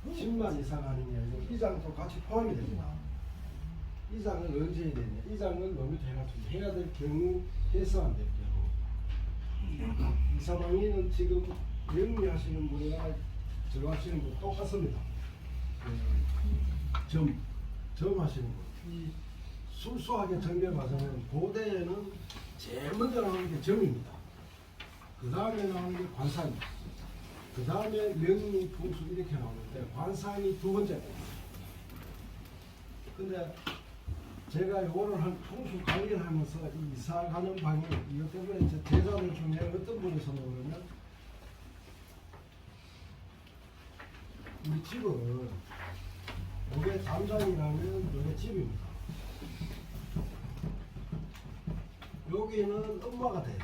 집만 이사 가는 게 아니고 이장도 같이 포함이 됩니다. 이장은 언제 해야 되냐? 이장은 너무 해야 될 경우 해서 안 될 경우. 이사방에는 지금 영리하시는 분이나 저 하시는 분 똑같습니다. 점 하시는 분. 이 순수하게 정비해 봐서는 고대에는 제일 먼저 나오는 게 점입니다. 그 다음에 나오는 게 관상입니다. 그 다음에 명리, 풍수 이렇게 나오는데 관상이 두 번째입니다. 근데 제가 요거를 한 풍수 강의를 하면서 이사 가는 방이 이것 때문에 제 제자들 중에 어떤 분이 선호하면 우리 집은 요게 담장이라면 요게 집입니다. 여기는 엄마가 돼요.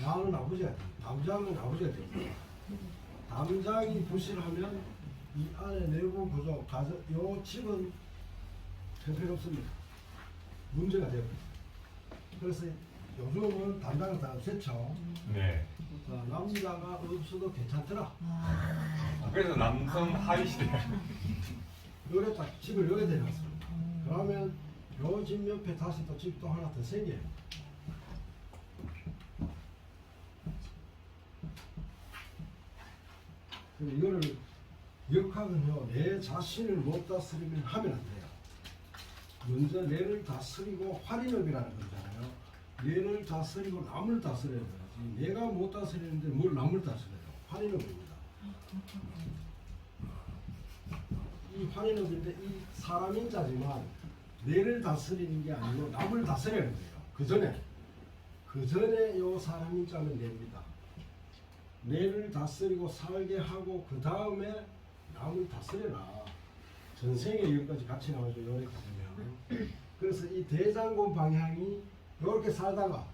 나는 아버지가 돼요. 담장은 아버지가 됩니다. 담장이 부실하면 이 안에 내부 구조, 요 집은 형편없습니다. 문제가 되고. 그래서 요즘은 담장을 다 없앴죠. 네. 남자가 없어도 괜찮더라. 그래서 남성 하위 시대. 요래 딱 집을 여기 대놨습니다. 그러면 요 집 옆에 다시 또 집도 하나 더 생겨요. 이거를 역학은요, 내 자신을 못 다스리면 하면 안 돼요. 먼저 내를 다스리고 활인업이라는 거잖아요. 내를 다스리고 남을 다스려야 되지. 내가 못 다스리는데 뭘 남을 다스려요. 활인업입니다. 이 활인업인데 이 사람인자지만 내를 다스리는 게 아니고 남을 다스려야 돼요. 그 전에 요 사람인자는 냅니다. 내를 다스리고 살게 하고 그 다음에 남을 다스려라. 전생에 여기까지 같이 나오죠. 요렇게 되면. 그래서 이 대장군 방향이 요렇게 살다가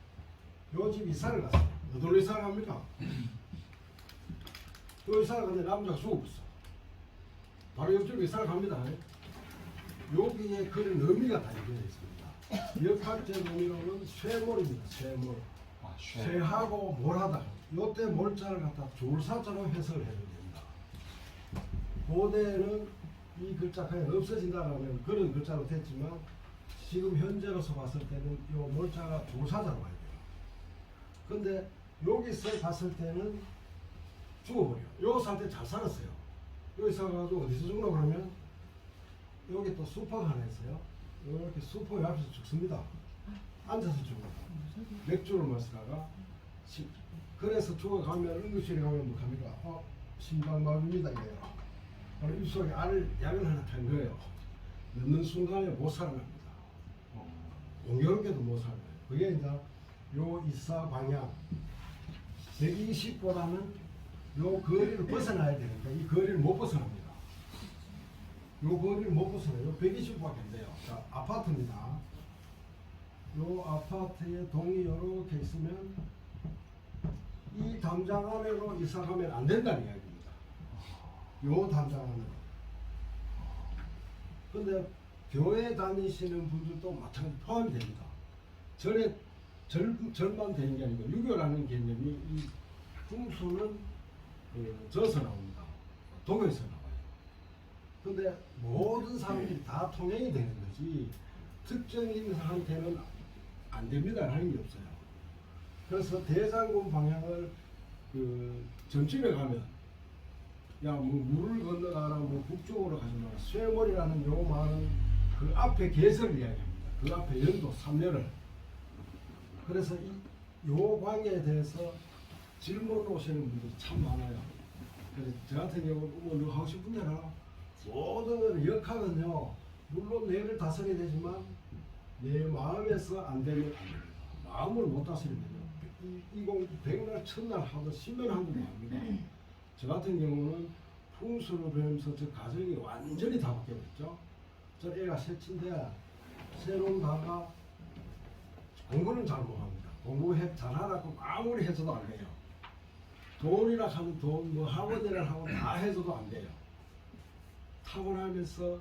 요 집 이사를 갔어요. 어디로 이사를 갑니까? 요 이사를 갔는데 남자가 죽어버렸어. 바로 옆집으로 이사를 갑니다. 여기에 그런 의미가 다 연결되어 있습니다. 역학적 의미로는 쇠몰입니다. 쇠몰. 쇠하고 몰하다. 요때 몰자를 갖다 졸사자로 해석을 해야 됩니다. 고대에는 이 글자 그냥 없어진다라면 그런 글자로 됐지만 지금 현재로서 봤을 때는 요 몰자가 졸사자로 가야 돼요. 근데 여기서 봤을 때는 죽어버려요. 여기 살 때 잘 살았어요. 여기 살아가지고 어디서 죽나 그러면 여기 또 수퍼가 하나 있어요. 이렇게 수퍼 옆에서 죽습니다. 앉아서 죽어요. 맥주를 마시다가 그래서 죽어가면 응급실에 가면 뭐 합니까? 심장마비입니다 이래요. 바로 입속에 약을 하나 탄 거예요. 넣는 순간에 못 살아납니다. 공교롭게도 못 살아요. 그게 이제 요 이사 방향 120보다는 요 거리를 벗어나야 되는데 이 거리를 못 벗어납니다. 요 거리를 못 벗어나요. 요 120밖에 안 돼요. 자, 아파트입니다. 요 아파트에 동이 이렇게 있으면 이 담장 안으로 이사 가면 안 된다는 이야기입니다. 요 담장 안으로. 근데 교회 다니시는 분들도 마찬가지 포함이 됩니다. 절에 절만 되는 게 아니고 유교라는 개념이 이 풍수는 저서 나옵니다. 동에서 나와요. 근데 모든 사람들이 다 통행이 되는 거지 특정인한테는 안 됩니다 하는 게 없어요. 그래서 대장군 방향을 점집에 가면 야 뭐 물을 건너가라 뭐 북쪽으로 가지 마라 쇠몰이라는 요 말은 그 앞에 개설을 이야기합니다. 그 앞에 연도 3년을 그래서 요 관계에 대해서 질문 오시는 분들이 참 많아요. 그래서 저 같은 경우는 뭐 하고 싶은 대로 모든 역학은요 물론 뇌를 다스려야 되지만 내 마음에서 안 되면 안 됩니다. 마음을 못 다스리면 이공 백날 첫날 하도 10년 한도 합니다. 저 같은 경우는 풍수를 배우면서 저 가정이 완전히 다 바뀌었죠. 저 애가 셋인데 새로운 가가 공부는 잘 못합니다. 공부 잘하라고 아무리 해서도 안 돼요. 돈이라 하면 돈, 뭐 학원이라 하고 다 해서도 안 돼요. 타고나면서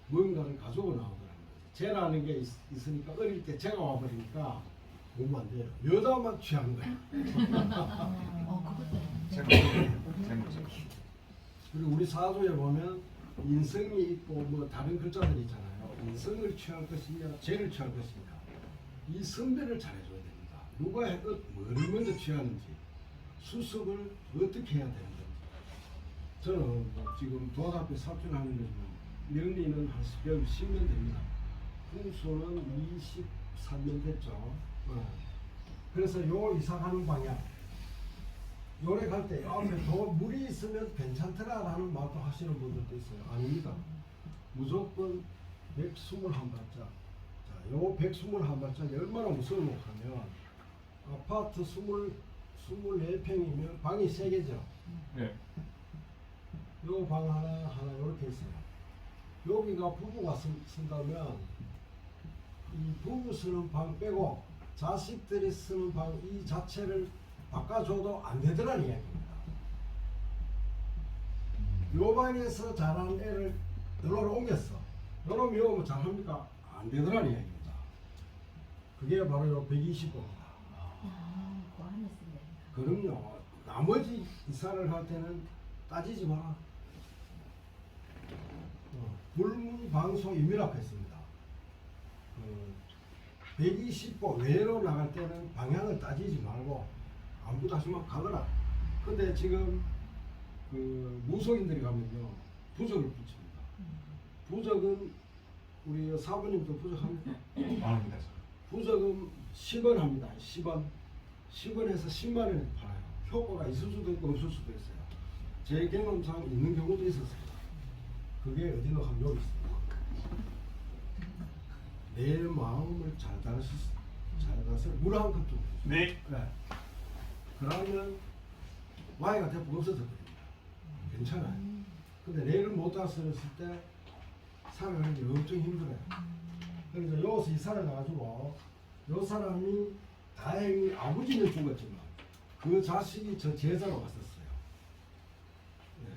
뭔가를 가지고 나오더라고요. 쟤라는 게 있으니까 어릴 때 제가 와버리니까 공부 안 돼요. 여자만 취한 거예요. 그리고 우리 사조에 보면 인성이 있고 뭐 다른 글자들이 있잖아요. 인성을 취할 것이냐, 죄를 취할 것이냐. 이 선별을 잘해줘야 됩니다. 누가 뭐를 먼저 취하는지, 수습을 어떻게 해야 되는지. 저는 뭐 지금 도합에 삽질하는 거지만 명리는 한 10년 됩니다. 풍수는 23년 됐죠. 그래서 요 이사 가는 방향, 요래 갈 때 앞에 더 물이 있으면 괜찮더라라는 말도 하시는 분들도 있어요. 아닙니다. 무조건 121발짝. 자, 요 121발짝이 얼마나 무서운 하면 아파트 24평이면 방이 3개죠. 네. 요 방 하나 요렇게 있어요. 여기가 부부가 쓴다면 이 부부 쓰는 방 빼고 자식들이 쓰는 방 이 자체를 바꿔줘도 안 되더라는 이야기입니다. 요 방에서 자란 애를 여기로 옮겼어. 요놈이 오면 잘합니까? 안 되더라는 이야기입니다. 그게 바로 요 120호입니다. 그럼요. 나머지 이사를 할 때는 따지지 마라. 불문방송임이라고 했습니다. 120호 외로 나갈 때는 방향을 따지지 말고 아무도 하지만 가거라. 근데 지금 그 무속인들이 가면요 부적을 붙입니다. 부적은 우리 사부님도 부적합니까? 합니다. 부적은 10원 합니다. 10원. 10원에서 10만 원에 팔아요. 효과가 있을 수도 있고 없을 수도 있어요. 제 경험상 있는 경우도 있었어요. 그게 어디로 가면 여기 있습니다. 내 마음을 잘 다스려 물 한 컵 좀. 네. 네. 그러면 와이가 대부분 없어져 버립니다. 괜찮아요. 근데 뇌를 못 다스렸을 때 살아가는 게 엄청 힘들어요. 그래서 여기서 이사를 가가지고 요 사람이 다행히 아버지는 죽었지만 그 자식이 저 제자로 왔었어요. 네.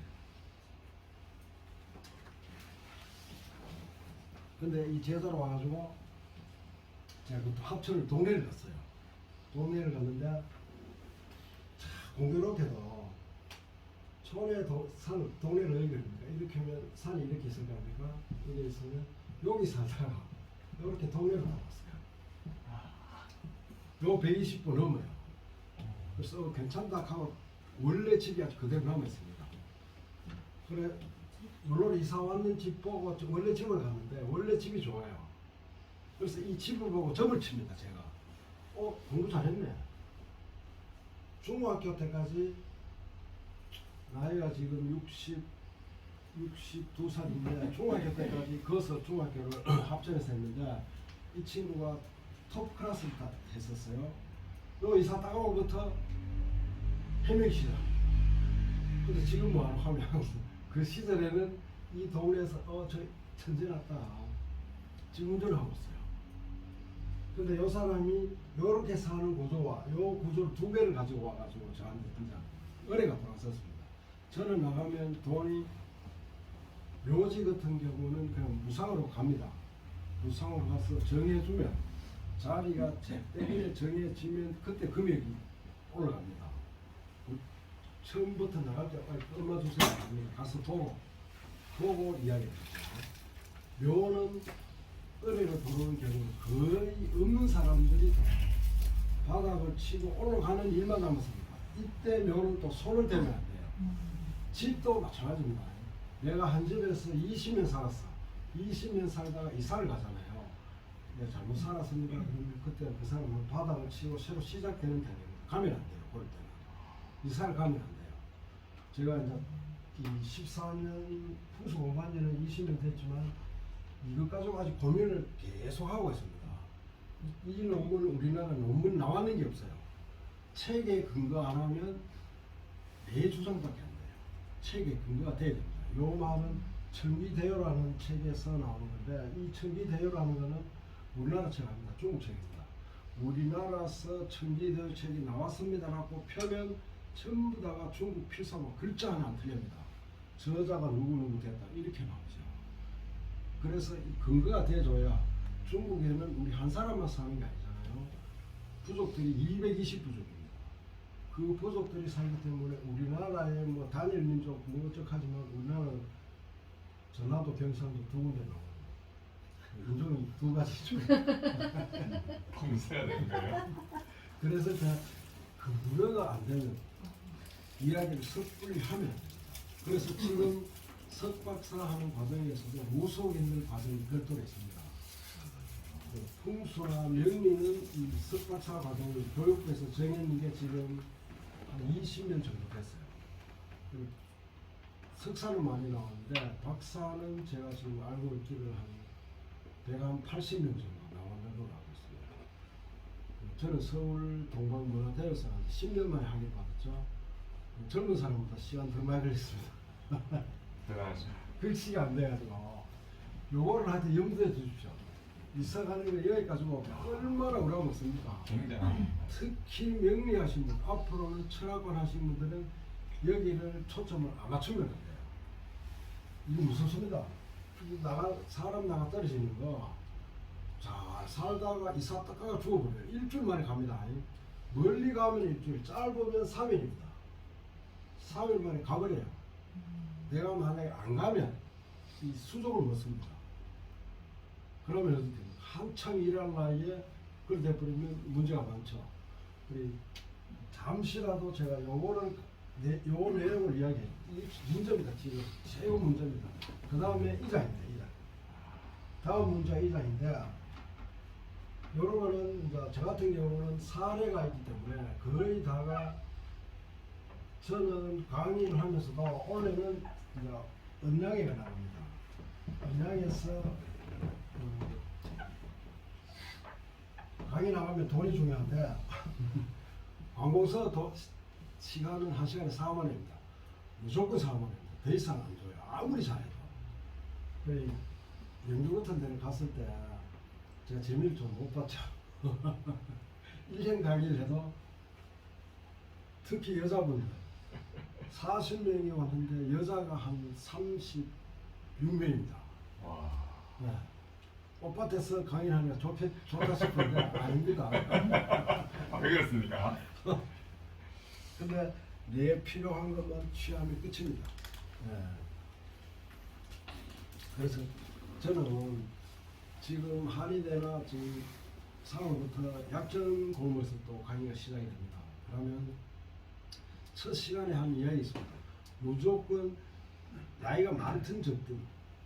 근데 이 제자로 와가지고 제가 그 합천을 동네를 갔어요. 동네를 갔는데 공교롭게도 촌에 동네를 어디 그럽니까? 이렇게 하면 산이 이렇게 있을 거 아닙니까? 이렇게 있으면 여기 살다가 이렇게 동네로 나왔어요. 요 120분 넘어요. 그래서 괜찮다 하고 원래 집이 아주 그대로 남아있습니다. 그래 물론 이사 왔는 집 보고 원래 집을 갔는데 원래 집이 좋아요. 그래서 이 집을 보고 점을 칩니다. 제가 공부 잘했네. 중학교 때까지 나이가 지금 62살인데 중학교 때까지 거기서 중학교를 합천에서 했는데 이 친구가 톱 클래스를 다 했었어요. 요 이사 따가고부터 해명시절. 근데 지금 뭐 하면 그 시절에는 이 동네에서 저 천재 났다. 지금 운전을 하고 있어요. 근데 요 사람이 요렇게 사는 구조와 요 구조를 2배를 가지고 와가지고 저한테 진짜 은혜가 돌아섰습니다. 저는 나가면 돈이 묘지 같은 경우는 그냥 무상으로 갑니다. 무상으로 가서 정해주면 자리가 때문에 정해지면 그때 금액이 올라갑니다. 처음부터 나갈 때 얼마 주세요 합니다. 가서 보고 이야기합니다. 묘는 은혜를 부르는 경우는 거의 없는 사람들이 바닥을 치고 올라가는 일만 남았습니다. 이때 묘는 또 손을 대면 안 돼요. 집도 마찬가지입니다. 내가 한 집에서 20년 살았어. 20년 살다가 이사를 가잖아요. 내가 잘못 살았습니다. 그러면 그때 그 사람은 바닥을 치고 새로 시작되는 타입입니다. 가면 안 돼요. 그럴 때는. 이사를 가면 안 돼요. 제가 이제 이 14년 풍수 공부한 지는 20년 됐지만 이것 가지고 아직 고민을 계속 하고 있습니다. 이 논문 우리나라 논문 나왔는 게 없어요. 책에 근거 안 하면 내 주장밖에 안 돼요. 책에 근거가 돼야 됩니다. 요 말은 청기대요라는 책에서 나오는 건데 이 청기대요라는 거는 우리나라 책 아닙니다. 중국 책입니다. 우리나라에서 청기대요 책이 나왔습니다라고 펴면 전부 다가 중국 필사고 글자 하나 안 틀립니다. 저자가 누구누구 됐다 이렇게 나오죠. 그래서 이 근거가 돼줘야 중국에는 우리 한 사람만 사는 게 아니잖아요. 부족들이 220부족입니다. 그 부족들이 살기 때문에 우리나라의 뭐 단일 민족 뭐 어쩌하지만 우리나라는 전라도 경상도 두 군데 나옵니다. 인종이 두 가지죠. 검사해야 되는 거예요? 그래서 그 무료가 안 되면 이야기를 섣불리 하면 안 됩니다. 그래서 지금 석박사 하는 과정에서도 무속 있는 과정이 별도로 있습니다. 그 풍수나 명리는 이 석박사 과정을 교육부에서 정해놓은 게 지금 한 20년 정도 됐어요. 그리고 석사는 많이 나왔는데 박사는 제가 지금 알고 있기를 한 80년 정도 나왔는 걸로 알고 있습니다. 저는 서울 동방문화대학에서 한 10년 만에 학위 받았죠. 젊은 사람보다 시간 더 많이 걸렸습니다. 대단하십니다. 글씨가 안 돼가지고 요거를 하여튼 염두에 두십시오. 이사가는 거 여기까지 오면 얼마나 어려워 먹습니까? 굉장히. 특히 명리하신 분, 앞으로는 철학관 하신 분들은 여기를 초점을 안 맞추면 안 돼요. 이거 무섭습니다. 사람 나가 떨어지는 거, 잘 살다가 이사 닦아가 죽어버려요. 일주일 만에 갑니다. 멀리 가면 일주일, 짧으면 3일입니다. 3일 만에 가버려요. 내가 만약에 안 가면 이 수족을 못 씁니다. 그러면 어떻게 됩니까? 한창 일할 나이에 그렇게 돼버리면 문제가 많죠. 그리고 잠시라도 제가 요거를 요 내용을 이야기해요. 이게 문제입니다. 지금 최고 문제입니다. 그 다음에 이자입니다. 이자. 다음 문제가 이자인데 요런 거는 이제 저 같은 경우는 사례가 있기 때문에 거의 다가 저는 강의를 하면서도 원래는 이제 은양회가 나갑니다. 은양에서 강의 나가면 돈이 중요한데 항공사 시간은 1시간에 4만 원입니다. 무조건 4만 원입니다. 더 이상 안 줘요. 아무리 잘해도. 그래 영주 같은 데는 갔을 때 제가 재미를 좀 못 봤죠. 1년 강의를 해도 특히 여자분들 40명이 왔는데 여자가 한 36명입니다. 와. 네. 오빠한테서 강의를 하니까 좋다 싶은데 아닙니다. 아, 왜 그렇습니까? 근데 내 필요한 것만 취하면 끝입니다. 네. 그래서 저는 지금 한의대나 지금 3월부터 약전 공부에서 또 강의가 시작이 됩니다. 그러면 첫 시간에 한 이야기 있습니다. 무조건 나이가 많든 적든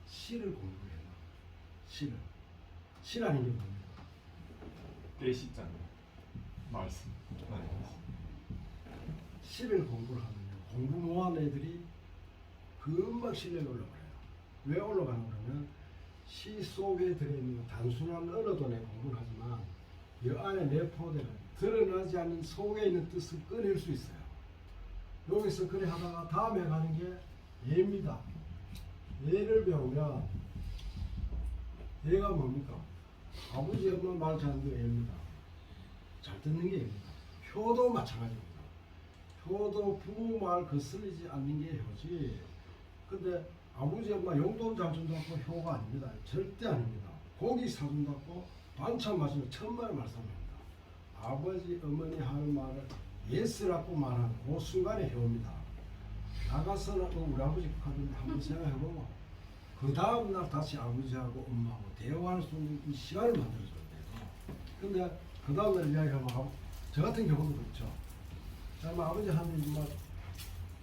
시를 공부해라. 시를. 시라는 게 뭡니까? 대시잖아요. 말씀. 시를 공부를 하면요. 공부 못한 애들이 금방 실력이 올라가요. 왜 올라가나 그러면 시 속에 들어있는 단순한 언어도 내 공부를 하지만 이 안에 내포되는 드러나지 않는 속에 있는 뜻을 꺼낼 수 있어요. 여기서 그래 하다가 다음에 가는 게 예입니다. 예를 배우면 예가 뭡니까? 아버지 엄마 말 잘하는 게 예입니다. 잘 듣는 게 예입니다. 효도 마찬가지입니다. 효도 부모 말 거슬리지 않는 게 효지. 근데 아버지 엄마 용돈 잘 준다고 효가 아닙니다. 절대 아닙니다. 고기 사준다고 반찬 마시면 천만의 말씀입니다. 아버지 어머니 하는 말을 예스라고 말하는 그 순간의 효입니다. 나가서는 우리 아버지 가는데 한번 생각해보고 그 다음날 다시 아버지하고 엄마하고 대화할 수 있는 이 시간을 만들어줘야 돼요. 근데 그 다음날 이야기하면 저 같은 경우도 그렇죠. 자, 아버지 하는 말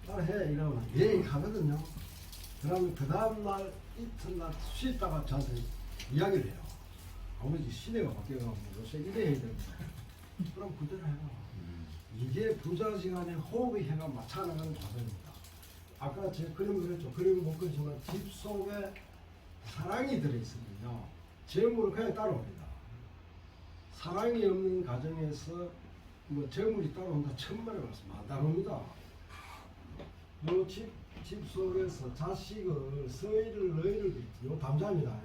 따라해 이러면 예 하거든요. 그러면 그 다음날 이튿날 쉬다가 저한테 이야기를 해요. 아버지 시대가 바뀌어가지고 요새 이래 해야 됩니다. 그럼 그대로 해라. 이게 부자지간에 호흡의 해가 맞춰나가는 과정입니다. 아까 제 그림을 그렸죠. 그림을 못 그리지만 집 속에 사랑이 들어있으면요. 재물을 그냥 따라옵니다. 사랑이 없는 가정에서 뭐 재물이 따라온다 천만의 말씀 안 따라옵니다. 요 집 속에서 자식을 서의를 너희를 요 담장입니다.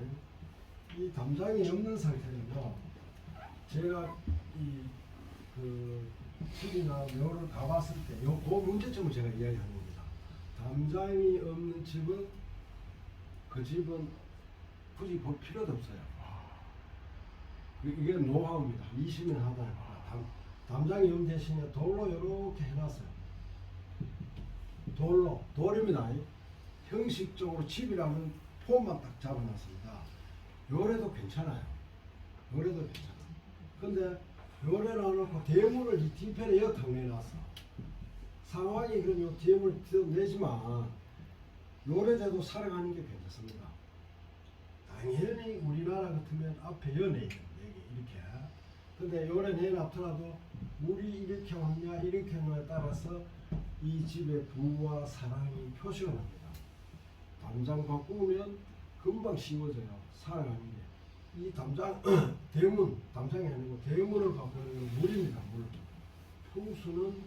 이 담장이 없는 상태는요. 제가 그 집이나 묘를 가봤을 때 그 문제점을 제가 이야기하는 겁니다. 담장이 없는 집은 그 집은 굳이 볼 필요도 없어요. 이게 노하우입니다. 20년 하다 보니까 담장이 없는 대신에 돌로 이렇게 해놨을 돌입니다. 형식적으로 집이라는 폼만 딱 잡아놨습니다. 요래도 괜찮아요. 요래도 괜찮아. 근데 요래 놔놓고 대문을 이 뒤편에 여탕 내놨어. 상황이 그럼 요 대문을 내지만 요래대도 살아가는 게 괜찮습니다. 당연히 우리나라 같으면 앞에 연해야 됩니다. 이렇게. 근데 요래 내놨더라도 물이 이렇게 오느냐 이렇게 오느냐에 따라서 이 집의 부와 사랑이 표시가 납니다. 담장 바꾸면 금방 쉬워져요. 살아가는 게. 이 담장, 대문, 담장이 아니고 대문을 바꾸는 건 물입니다. 물. 풍수는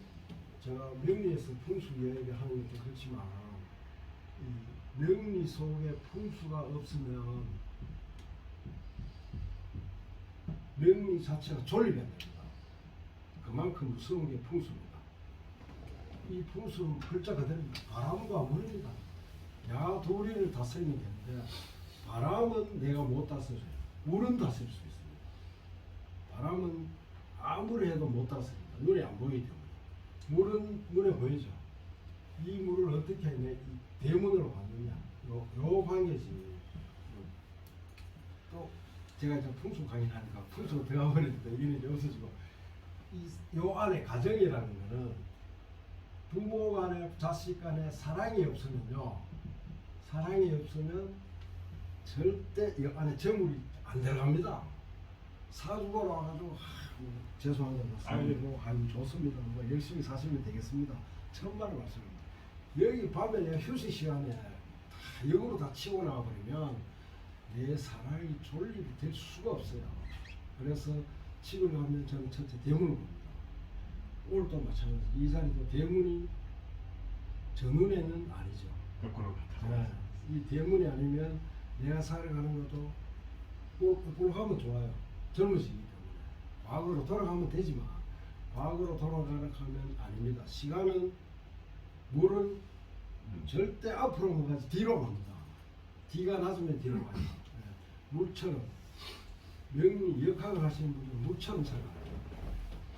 제가 명리에서 풍수 이야기를 하는 것도 그렇지만 이 명리 속에 풍수가 없으면 명리 자체가 졸립이 안 됩니다. 그만큼 무서운 게 풍수입니다. 이 풍수는 글자 그대로입니다. 바람과 물입니다. 야도리를 다스리면 되는데 바람은 내가 못 다스려요. 물은 다스릴 수 있습니다. 바람은 아무리 해도 못 다스립니다. 눈에 안 보이기 때문에. 물은 눈에 보이죠. 이 물을 어떻게 내 대문으로 받느냐. 요 관계지. 또 제가 이제 풍수 강의를 하니까 풍수로 들어가 버리니까 이게 이제 없어지고 요 안에 가정이라는 거는 부모 간에 자식 간에 사랑이 없으면요. 사랑이 없으면 절대 이 안에 재물이 안 들어갑니다. 사주보러 와가지고 뭐, 죄송합니다. 사주보고 좋습니다. 뭐 열심히 사시면 되겠습니다. 천만을 말씀입니다. 여기 밤에 내가 휴식 시간에 다 역으로 다 치고 나와버리면 내 사랑이 졸립이 될 수가 없어요. 그래서 집을 가면 저는 첫째 대문을 봅니다. 오늘도 마찬가지. 이 자리도 대문이 저 눈에는 아니죠. 거꾸로 네. 이 대문이 아니면 내가 살아가는 것도 거꾸로 가면 좋아요. 젊어지기 때문에. 과거로 돌아가면 되지만 과거로 돌아가면 아닙니다. 시간은 물은 절대 앞으로 가지 뒤로 갑니다. 뒤가 낮으면 뒤로 가요. 네. 물처럼 명리 역학을 하시는 분들은 물처럼 살아가요.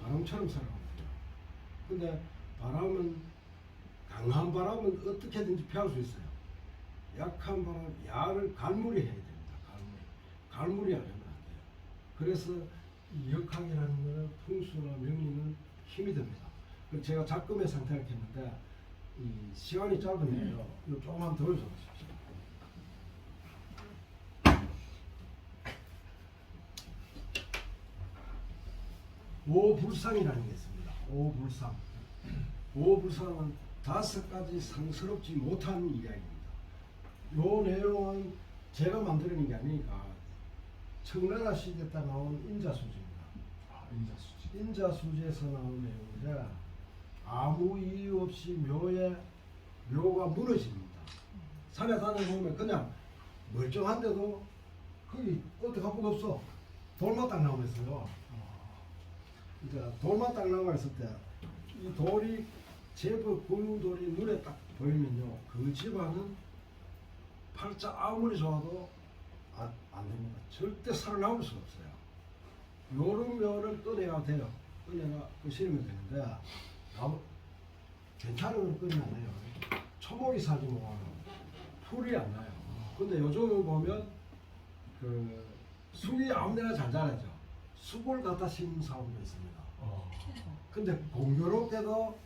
바람처럼 살아갑니다. 근데 바람은 강한 바람은 어떻게든지 피할 수 있어요. 약한 바람, 야를 갈무리 해야 됩니다. 갈무리 안 하면 안 돼요. 그래서 이 역학이라는 거는 풍수나 명리는 힘이 듭니다. 제가 작금의 상태를 했는데 이 시간이 짧으니까요. 이거 조금만 더 해주십시오. 오불상이라는 게 있습니다. 오불상. 오불상은 5가지 상스럽지 못한 이야기입니다. 요 내용은 제가 만드는 게 아니니까 청나라 시대 때 나온 인자수지입니다. 아, 인자수지. 인자수지에서 나온 내용인데 아무 이유 없이 묘가 무너집니다. 산에 다녀보면 그냥 멀쩡한데도 거기 어디 가보가 없어. 돌만 딱 나와 있어요. 이제 돌만 딱 나와 있을 때 이 돌이 제법 굵은 돌이 눈에 딱 보이면요, 그 집안은 팔자 아무리 좋아도 안 됩니다. 절대 살아남을 수 없어요. 요런 묘를 꺼내야 돼요. 꺼내가 끄시면 되는데 괜찮은 건 꺼내면 안 돼요. 초목이 사지 뭐 풀이 안 나요. 근데 요즘은 보면 그 쑥이 아무데나 잘 자라죠. 쑥을 갖다 심는 사람도 있습니다. 근데 공교롭게도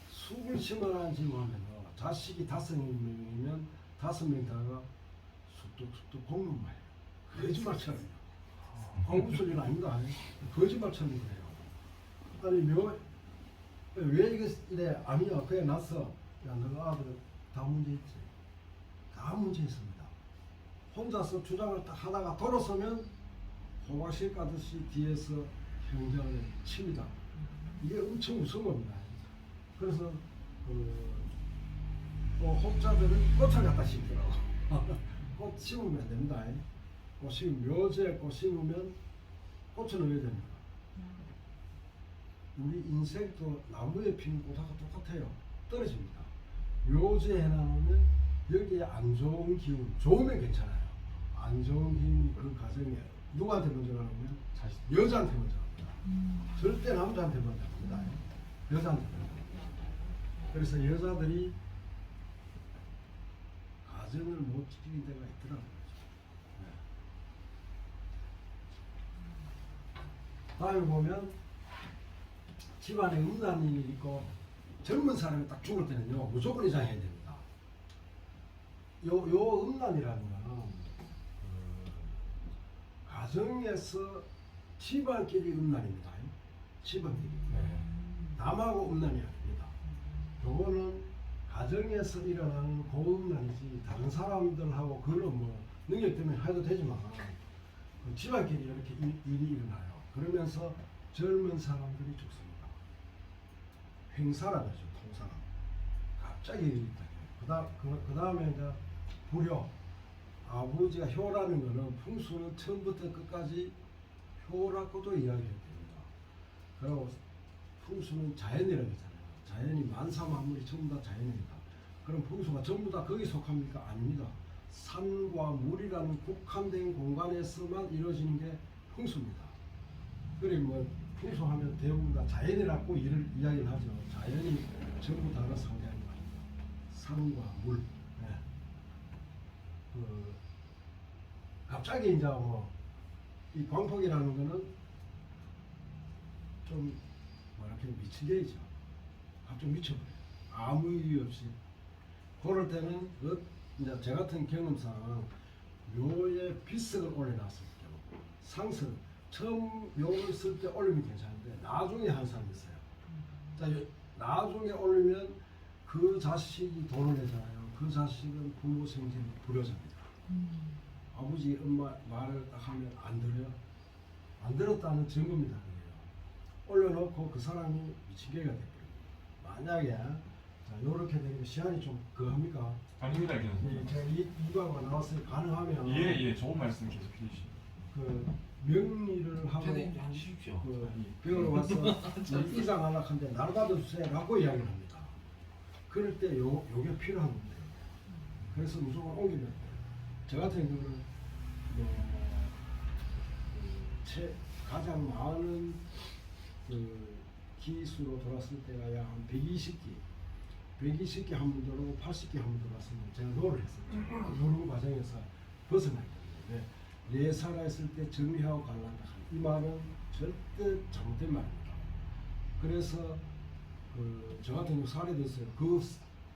쑥을 심어라는 집안에서 자식이 5명이면 5명 다가 쑥뚝쑥뚝 공룡 말이에요. 거짓말처럼요. 공부 소리는 아닙니다. 거짓말처럼 그래요. 아니 왜 이게 이래? 아니야. 그냥 났어. 야, 너가 아들 다 문제 있지. 다 문제 있습니다. 혼자서 주장을 딱 하다가 돌아서면 호박씨 까듯이 뒤에서 경쟁을 칩니다. 이게 엄청 무서운 겁니다. 그래서 혹자들은 꽃을 갖다 심더라고. 꽃 심으면 안 됩니다. 꽃 심으면 묘지에 꽃 심으면 꽃을 넣어야 됩니다. 우리 인생도 나무에 피는 꽃하고 똑같아요. 떨어집니다. 묘지에 해놔놓으면 여기에 안 좋은 기운, 좋으면 괜찮아요. 안 좋은 기운이 그 가정에 누구한테 먼저 가냐면 여자한테 먼저 갑니다. 절대 남자한테 먼저 갑니다. 여자한테 먼저. 그래서 여자들이 가정을 못 지키는 데가 있더라고요. 네. 다음에 보면 집안에 음란한 일이 있고 젊은 사람이 딱 죽을 때는요 무조건 이장해야 됩니다. 요 음란이라는 거는 가정에서 집안끼리 음란입니다. 집안끼리. 남하고 음란이 아닙니다. 요거는 가정에서 일어나는 고음란이지 다른 사람들하고 그런 뭐 능력 때문에 해도 되지만 집안끼리 이렇게 일이 일어나요. 그러면서 젊은 사람들이 죽습니다. 횡사라고 하죠. 통사가. 갑자기 일이 있다. 그 다음에 이제 불효. 아버지가 효라는 거는 풍수는 처음부터 끝까지 효라고도 이야기해야 됩니다. 그리고 풍수는 자연이라고 했잖아요. 자연이 만사만물이 전부 다 자연입니다. 그럼 풍수가 전부 다 거기 속합니까? 아닙니다. 산과 물이라는 국한된 공간에서만 이루어지는 게 풍수입니다. 그래 뭐 풍수하면 대부분 다 자연이라고 이야기를 하죠. 자연이 전부 다를 상대하는 겁니다. 산과 물. 네. 갑자기 이제 이 광폭이라는 거는 좀 뭐랄까 미치게이죠. 갑자기 미쳐버려요. 아무 이유 없이. 그럴 때는 이제 제 같은 경험상 묘에 비석을 올려놨을 경우 상승 처음 묘를 쓸 때 올리면 괜찮은데 나중에 한 사람이 있어요. 자, 나중에 올리면 그 자식이 돈을 내잖아요. 그 자식은 부모 생전 불효자입니다. 아버지 엄마 말을 딱 하면 안 들어요. 안 들었다는 증거입니다. 올려놓고 그 사람이 미친개가 돼버립니다. 만약에 자 요렇게 되면 시간이 좀 그합니까? 아닙니다, 교수님. 제가 이과가 나왔으니 가능하면 예, 좋은 말씀 계속 해주시죠. 그 명리를 하고 선생님 앉으십시오. 그 병원에 와서 이장 하려고 하는데 날 받아주세요 라고 이야기를 합니다. 그럴 때 요게 필요한 건데요. 그래서 무조건 옮기면 돼요. 저 같은 경우는 가장 많은 그 기수로 돌았을 때가 약 한 120기 한 번 들어오고 80기 한 번 들어왔으면 제가 노를 했었죠. 노는 과정에서 벗어나기 때문에 4살 했을 때 정리하고 갈란다. 이 말은 절대 잘못된 말입니다. 그래서 저 같은 경우 살해됐어요. 그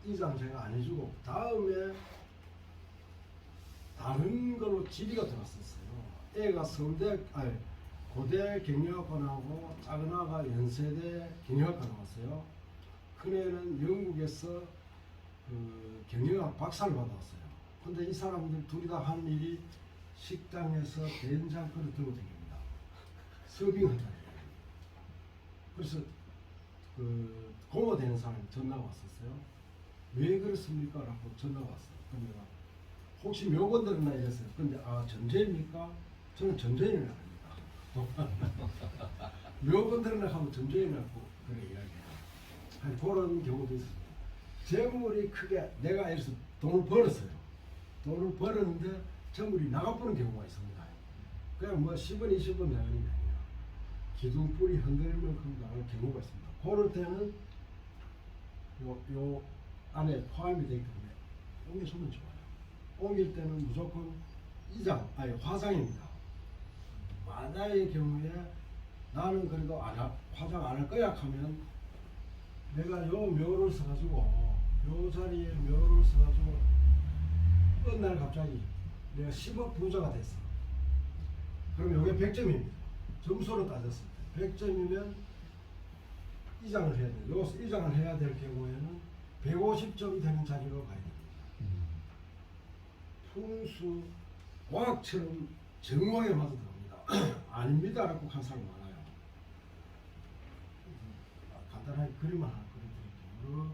이장 제가 안 해주고 다음에 다른 걸로 지리가 들어왔었어요. 애가 고대 경영학과 나오고 작은 아가 연세대 경영학과 나왔어요. 큰애는 영국에서 경영학 박사를 받아왔어요. 근데 이 사람들 둘이 다 하는 일이 식당에서 된장그릇 들고 다닙니다. 서빙한다. 그래서 공모되는 사람이 전화가 왔었어요. 왜 그렇습니까? 라고 전화가 왔어요. 근데 혹시 묘건들이나 이랬어요. 근데 전쟁입니까? 저는 전쟁이 아닙니다. 묘건들이나 하면 전쟁이라고 그래 이야기해요. 그런 경우도 있습니다. 재물이 크게 내가 예를 들어서 돈을 벌었어요. 돈을 벌었는데 재물이 나가버리는 경우가 있습니다. 그냥 뭐 10원, 20원 나가는 게 아니라 기둥뿌리 흔들릴 만큼 나가는 경우가 있습니다. 그럴 때는 요 안에 포함이 되기 때문에 옮겨주면 좋아요. 옮길 때는 무조건 화장입니다. 만약의 경우에 나는 그래도 화장 안 할 거야 하면 내가 요 묘를 써가지고 요 자리에 묘를 써가지고 어느 날 갑자기 내가 10억 부자가 됐어. 그럼 요게 100점입니다. 점수로 따졌을 때 100점이면 이장을 해야 돼요. 여기서 이장을 해야 될 경우에는 150점 되는 자리로 가야 됩니다. 풍수 과학처럼 정확하게 맞아 들어갑니다. 아닙니다 라고 한 사람 많아요. 간단하게 그림만 하나 그려드릴게요.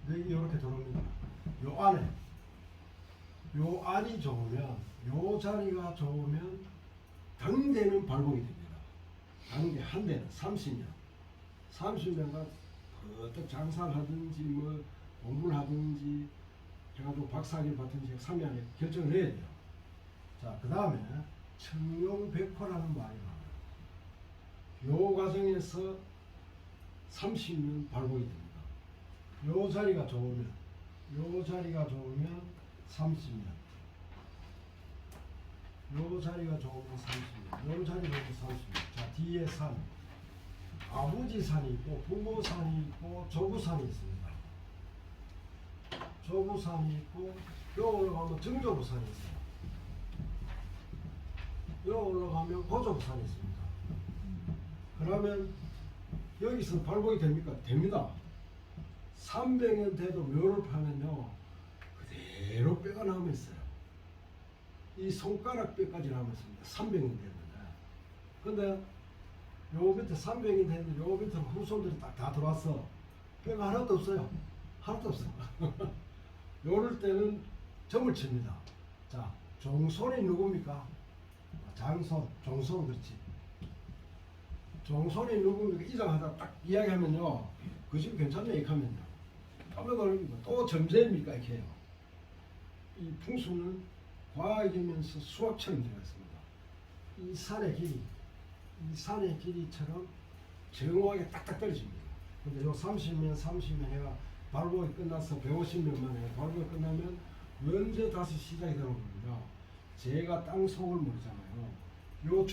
이렇게 이렇게 들어옵니다. 요 안이 좋으면 요 자리가 좋으면 당대는 발복이 됩니다. 당대 한 대는 30년간 어떤 장사를 하든지 뭐 공부를 하든지 해가지고 박사학위를 받든지 3년 안에 결정을 해야 돼요. 자, 그 다음에 청룡백호라는 말이 나와요. 요 과정에서 30년 발목이 됩니다. 요 자리가 좋으면 30년, 요 자리가 좋으면 30년, 요 자리가 좋으면 30년. 자, 뒤에 산, 아버지 산이 있고 부모 산이 있고 조부 산이 있습니다. 조부 산이 있고 요 올라가면 정조부 산이 있어요. 요 올라가면 고조부 산이 있습니다. 그러면 여기서 발목이 됩니까? 됩니다. 300년 돼도 묘를 파면요 그대로 뼈가 남아 있어요. 이 손가락 뼈까지 남아 있습니다. 300년 됐는데. 근데 요 밑에 300년 됐는데 요 밑에 후손들이 다 들어왔어. 뼈가 하나도 없어요. 하나도 없어. 요럴 때는 점을 칩니다. 자, 종손이 누굽니까? 장손, 종손 그렇지. 종손이 누굽니까? 이장하다 딱 이야기하면요 그 집 괜찮네 이렇게 하면요 깜짝 놀랍니다. 또 점재입니까? 이렇게 해요. 이 풍수는 과학이면서 수학처럼 되어 있습니다. 이 산의 길이처럼 정확하게 딱딱 떨어집니다. 근데 요 30년 해가 발목이 끝나서 150년 만에 발목이 끝나면 언제 다시 시작이 되는 겁니다. 제가 땅 속을 모르잖아요. 요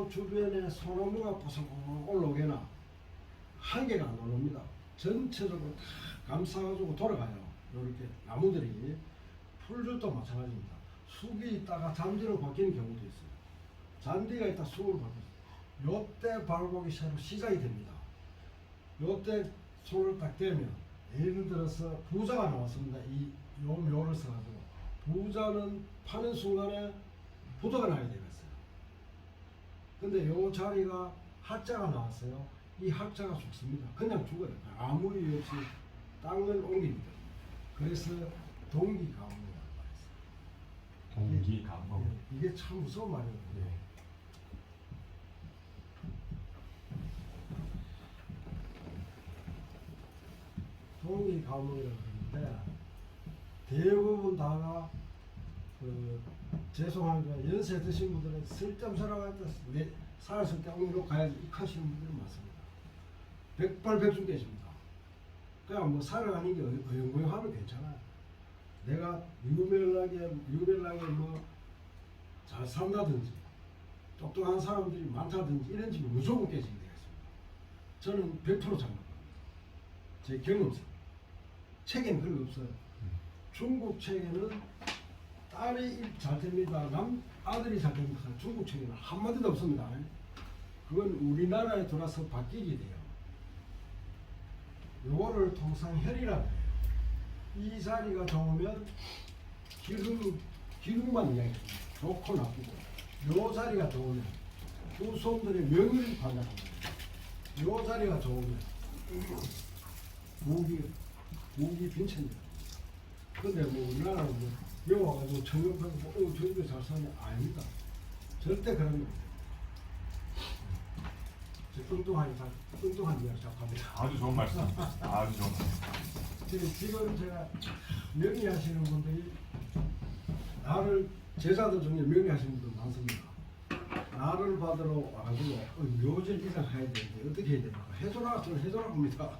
주변에 소나무가 보석보석 올라오게나 한 개가 안 올라옵니다. 전체적으로 다 감싸가지고 돌아가요. 이렇게 나무들이 풀들도 마찬가지입니다. 숲이 있다가 잔디로 바뀌는 경우도 있어요. 잔디가 있다 숲으로 바뀌어요. 요때 발목이 새로 시작이 됩니다. 요때 손을 딱 대면 예를 들어서 부자가 나왔습니다. 요 묘를 써가지고 부자는 파는 순간에 부도가 나게 되겠어요. 근데 요 자리가 학자가 나왔어요. 이 학자가 죽습니다. 그냥 죽어요. 아무 이유 없이 땅을 옮깁니다. 그래서 동기가문이라고 말했어요. 동기가문. 이게 참 무서운 말이거든요. 동기가문이라고 하는데 대부분 다가 죄송하지만 연세 드신 분들은 쓸데없어라고 했다. 살았을 때 옹이로 가야지 익하시는 분들이 많습니다. 백발백중 계십니다. 그냥 뭐 살아가는 게 어영부영하면 괜찮아요. 내가 유별나게 뭐 잘 산다든지 똑똑한 사람들이 많다든지 이런 집이 무조건 깨지게 되겠습니다. 저는 100% 장담합니다. 제 경험상 책에는 그런 거 없어요. 중국 책에는 딸이 잘 됩니다. 아들이 잘 됩니다. 중국 책에는 한마디도 없습니다. 그건 우리나라에 돌아서 바뀌게 돼요. 요거를 통상혈이라고 해요. 이 자리가 좋으면 기름만 이야기합니다. 좋고 나쁘고. 요 자리가 좋으면 후손들의 명예를 관장합니다. 요 자리가 좋으면 무기 빈천이다. 근데 뭐 우리나라는 뭐 여기 와가지고 청년하고 저희도 잘 사냐? 아닙니다. 절대 그런 거 없어요. 뚱뚱한 이야기 자꾸 합니다. 아주 좋은 말씀. 아주 좋은 말씀. 지금 제가 명의하시는 분들이 나를 제자들 중에 명의하시는 분들 많습니다. 나를 받으러 와가지고 묘질 이상해야 되는데 어떻게 해야 됩니까? 해줘라, 저는 해줘라 합니다.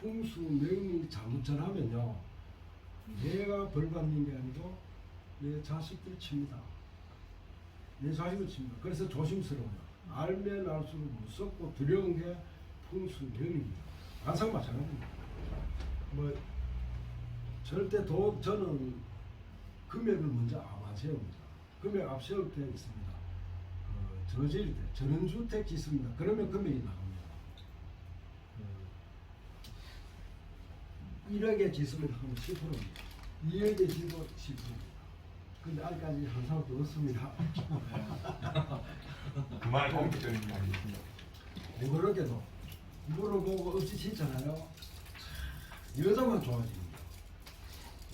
풍수 명의 잘못 전하면요 내가 벌 받는 게 아니고 내 자식들이 칩니다. 내 자식을 칩니다. 그래서 조심스러워요. 알면 알수록 무섭고 두려운 게 풍수 명입니다. 항상 마찬가지입니다. 뭐 절대 저는 금액을 먼저 안 세웁니다. 금액 앞세울 때 있습니다. 저질 때 전원주택 짓습니다. 그러면 금액이 나갑니다. 1억에 짓으면 한 10%입니다. 2억에 짓고 10%입니다. 근데 아직까지 한 사람도 없습니다. 그 말을 꼭 드리는 게 아니겠습니다. 그렇게도 물어보고 없이 짓잖아요. 여자만 좋아집니다.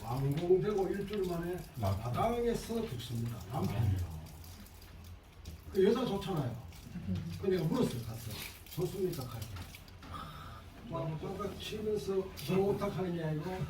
완공되고 일주일 만에 마당에서 죽습니다. 남편이요. 그 여자 좋잖아요. 그 내가 물었어요. 가서 좋습니까? 가서. 막 치면서 좋다 하느냐 이거